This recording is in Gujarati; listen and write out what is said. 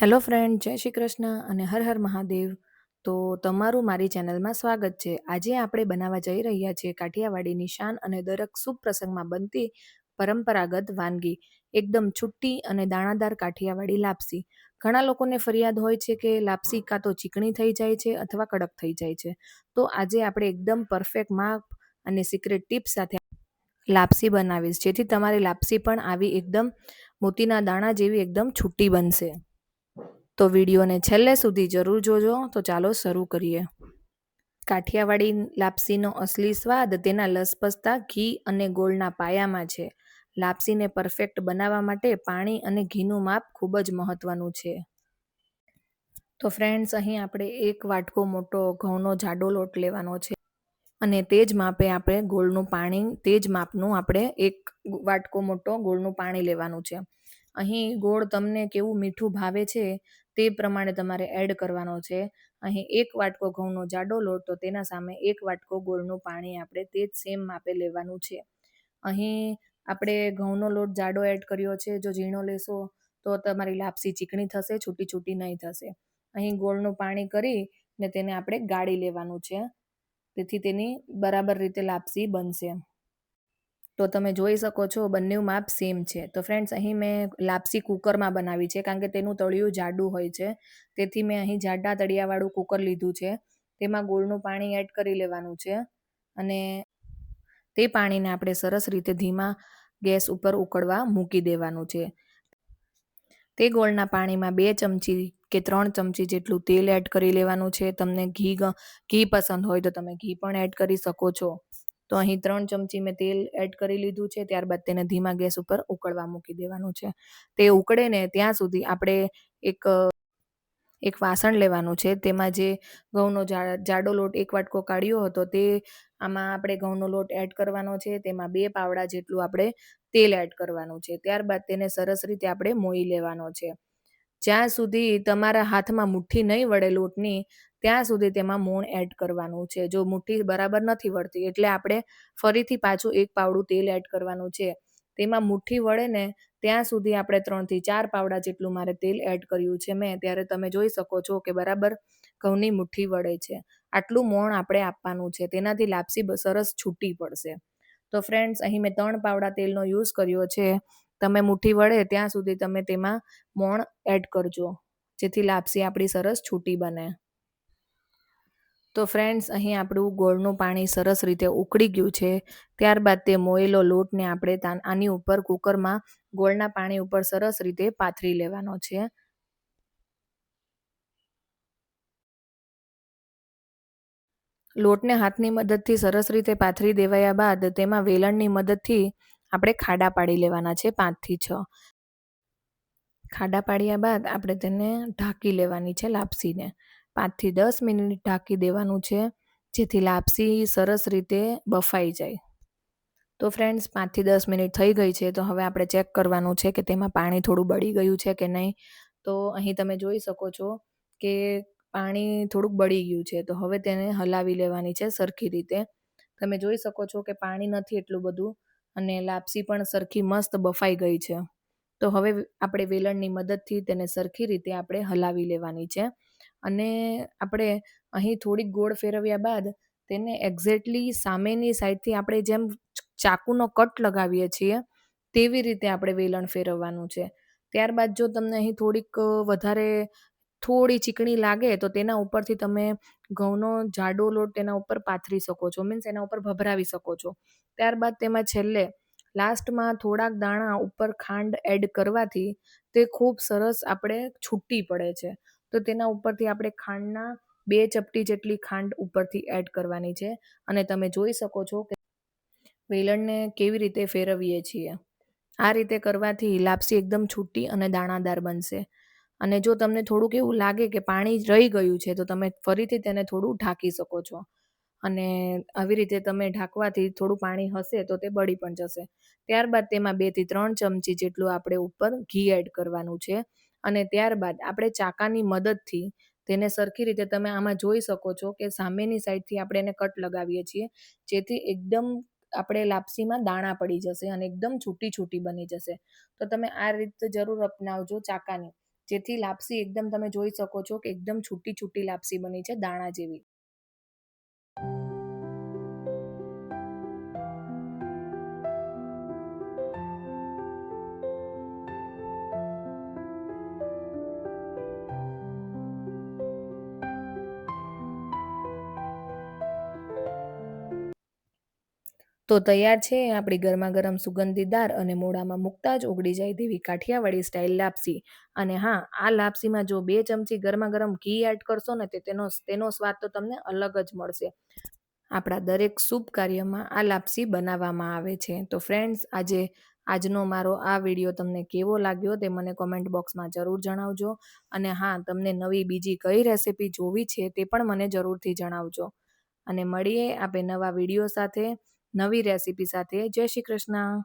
હેલો ફ્રેન્ડ, જય શ્રી કૃષ્ણ અને હર હર મહાદેવ. તો તમારું મારી ચેનલમાં સ્વાગત છે. આજે આપણે બનાવવા જઈ રહ્યા છીએ કાઠિયાવાડીની શાન અને દરેક શુભ પ્રસંગમાં બનતી પરંપરાગત વાનગી, એકદમ છુટ્ટી અને દાણાદાર કાઠિયાવાડી લાપસી. ઘણા લોકોને ફરિયાદ હોય છે કે લાપસી કાં તો ચીકણી થઈ જાય છે અથવા કડક થઈ જાય છે. તો આજે આપણે એકદમ પરફેક્ટ માપ અને સિક્રેટ ટિપ્સ સાથે લાપસી બનાવીશ, જેથી તમારી લાપસી પણ આવી એકદમ મોતીના દાણા જેવી એકદમ છુટ્ટી બનશે. તો વિડીયોને છેલ્લે સુધી જરૂર જોજો. તો ચાલો શરૂ કરીએ. કાઠિયાવાડી લાપસીનો અસલી સ્વાદ તેના લસપસતા ઘી અને ગોળના પાયામાં છે. લાપસીને પરફેક્ટ બનાવવા માટે પાણી અને ઘીનું માપ ખૂબ જ મહત્વનું છે. તો ફ્રેન્ડ્સ, અહીં આપણે એક વાટકો મોટો ઘઉંનો જાડો લોટ લેવાનો છે અને તે જ માપે આપણે ગોળનું પાણી, તે જ માપનું આપણે એક વાટકો મોટો ગોળનું પાણી લેવાનું છે. અહીં ગોળ તમને કેવું મીઠું ભાવે છે તે પ્રમાણે તમારે એડ કરવાનો છે. અહીં એક વાટકો ઘઉંનો જાડો લોટ, તો તેના સામે એક વાટકો ગોળનું પાણી આપણે તે જ સેમ માપે લેવાનું છે. અહીં આપણે ઘઉંનો લોટ જાડો એડ કર્યો છે. જો ઝીણો લેશો તો તમારી લાપસી ચીકણી થશે, છૂટી છૂટી નહીં થશે. અહીં ગોળનું પાણી કરી ને તેને આપણે ગાળી લેવાનું છે, તેથી તેની બરાબર રીતે લાપસી બનશે. તો તમે જોઈ શકો છો બંનેનું માપ સેમ છે. તો ફ્રેન્ડ્સ, અહીં મેં લાપસી કુકરમાં બનાવી છે, કારણ કે તેનું તળિયું જાડું હોય છે. તેથી મેં અહીં જાડા તળિયાવાળું કુકર લીધું છે. તેમાં ગોળનું પાણી એડ કરી લેવાનું છે અને તે પાણીને આપણે સરસ રીતે ધીમા ગેસ ઉપર ઉકળવા મૂકી દેવાનું છે. તે ગોળના પાણીમાં 2 ચમચી કે 3 ચમચી જેટલું તેલ એડ કરી લેવાનું છે. તમને ઘી પસંદ હોય તો તમે ઘી પણ એડ કરી શકો છો. તો અહીં 3 ચમચી મેં તેલ એડ કરી લીધું છે. ત્યારબાદ તેને ધીમા ગેસ ઉપર ઉકળવા મૂકી દેવાનું છે. તે ઉકળે ને ત્યાં સુધી આપણે એક વાસણ લેવાનું છે. તેમાં જે ઘઉંનો જાડો લોટ એક વાટકો કાઢ્યો હતો, તે આમાં આપણે ઘઉંનો લોટ એડ કરવાનો છે. તેમાં 2 પાવડા જેટલું આપણે તેલ એડ કરવાનું છે. ત્યારબાદ તેને સરસ રીતે આપણે મોઈ લેવાનો છે. જ્યાં સુધી તમારા હાથમાં મુઠ્ઠી નહીં વળે લોટની, ત્યાં સુધી તેમાં મોણ એડ કરવાનું છે. જો મુઠ્ઠી બરાબર નથી વળતી એટલે આપણે ફરીથી પાછું એક પાવડું તેલ એડ કરવાનું છે. તેમાં મુઠ્ઠી વળે ને ત્યાં સુધી આપણે 3 થી 4 પાવડા જેટલું મારે તેલ એડ કર્યું છે મેં. ત્યારે તમે જોઈ શકો છો કે બરાબર ઘઉંની મુઠ્ઠી વળે છે. આટલું મોણ આપણે આપવાનું છે, તેનાથી લાપસી સરસ છૂટી પડશે. તો ફ્રેન્ડ્સ, અહીં મેં 3 પાવડા તેલનો યુઝ કર્યો છે. તમે મુઠ્ઠી વળે ત્યાં સુધી તમે તેમાં મોણ એડ કરજો, જેથી લાપસી આપણી સરસ છૂટી બને. તો ફ્રેન્ડ્સ, અહીં આપણું ગોળનું પાણી સરસ રીતે ઉકળી ગયું છે. ત્યારબાદ તે મોયેલો લોટને આપણે આની ઉપર કુકરમાં ગોળના પાણી ઉપર સરસ રીતે પાથરી લેવાનો છે. લોટને હાથની મદદથી સરસ રીતે પાથરી દેવાયા બાદ તેમાં વેલણની મદદથી આપણે ખાડા પાડી લેવાના છે, 5 થી 6. ખાડા પાડ્યા બાદ આપણે તેને ઢાંકી લેવાની છે લાપસીને. 5 થી 10 મિનિટ ઢાંકી દેવાનું છે, જેથી લાપસી સરસ રીતે બફાઈ જાય. તો ફ્રેન્ડ્સ, 5 થી 10 મિનિટ થઈ ગઈ છે. તો હવે આપણે ચેક કરવાનું છે કે તેમાં પાણી થોડું બળી ગયું છે કે નહીં. તો અહીં તમે જોઈ શકો છો કે પાણી થોડુંક બળી ગયું છે. તો હવે તેને હલાવી લેવાની છે સરખી રીતે. તમે જોઈ શકો છો કે પાણી નથી એટલું બધું અને લાપસી પણ સરખી મસ્ત બફાઈ ગઈ છે. તો હવે આપણે વેલણની મદદથી તેને સરખી રીતે આપણે હલાવી લેવાની છે અને આપણે અહીં થોડીક ગોળ ફેરવ્યા બાદ તેને એક્ઝેક્ટલી સામેની સાઈડથી આપણે જેમ ચાકુનો કટ લગાવીએ છીએ તેવી રીતે આપણે વેલણ ફેરવવાનું છે. ત્યારબાદ જો તમને અહીં થોડી ચીકણી લાગે તો તેના ઉપરથી તમે ઘઉંનો જાડો લોટ તેના ઉપર પાથરી શકો છો, મીન્સ એના ઉપર ભભરાવી શકો છો. ત્યારબાદ તેમાં છેલ્લે લાસ્ટમાં થોડાક દાણા ઉપર ખાંડ એડ કરવાથી તે ખૂબ સરસ આપણે છૂટી પડે છે. તો તેના ઉપરથી આપણે ખાંડના 2 ચપટી જેટલી ખાંડ ઉપરથી એડ કરવાની છે અને તમે જોઈ શકો છો કે વેલણને કેવી રીતે ફેરવીએ છીએ. આ રીતે કરવાથી લાપસી એકદમ છૂટી અને દાણાદાર બનશે. અને જો તમને થોડુંક એવું લાગે કે પાણી રહી ગયું છે, તો તમે ફરીથી તેને થોડું ઢાંકી શકો છો અને આવી રીતે તમે ઢાંકવાથી થોડું પાણી હશે તો તે બળી પણ જશે. ત્યારબાદ તેમાં 2 થી 3 ચમચી જેટલું આપણે ઉપર ઘી એડ કરવાનું છે અને ત્યારબાદ આપણે ચાકાની મદદથી તેને સરખી રીતે, તમે આમાં જોઈ શકો છો કે સામેની સાઈડથી આપણે એને કટ લગાવીએ છીએ, જેથી એકદમ આપણે લાપસીમાં દાણા પડી જશે અને એકદમ છૂટી છૂટી બની જશે. તો તમે આ રીત જરૂર અપનાવજો ચાકાની, જેથી લાપસી એકદમ તમે જોઈ શકો છો કે એકદમ છૂટી છૂટી લાપસી બની છે, દાણા જેવી. તો તૈયાર છે આપણી ગરમા ગરમ સુગંધીદાર અને મોઢામાં મૂકતા જ ઓગળી જાય તેવી કાઠિયાવાડી સ્ટાઇલ લાપસી. અને હા, આ લાપસીમાં જો 2 ચમચી ગરમા ગરમ ઘી એડ કરશો ને તેનો સ્વાદ તો તમને અલગ જ મળશે. આપણા દરેક શુભ કાર્યમાં આ લાપસી બનાવવામાં આવે છે. તો ફ્રેન્ડ્સ, આજનો મારો આ વિડીયો તમને કેવો લાગ્યો તે મને કોમેન્ટ બોક્સમાં જરૂર જણાવજો. અને હા, તમને નવી બીજી કઈ રેસિપી જોવી છે તે પણ મને જરૂરથી જણાવજો. અને મળીએ આપણે નવા વિડીયો સાથે, નવી રેસિપી સાથે. જય શ્રી કૃષ્ણ.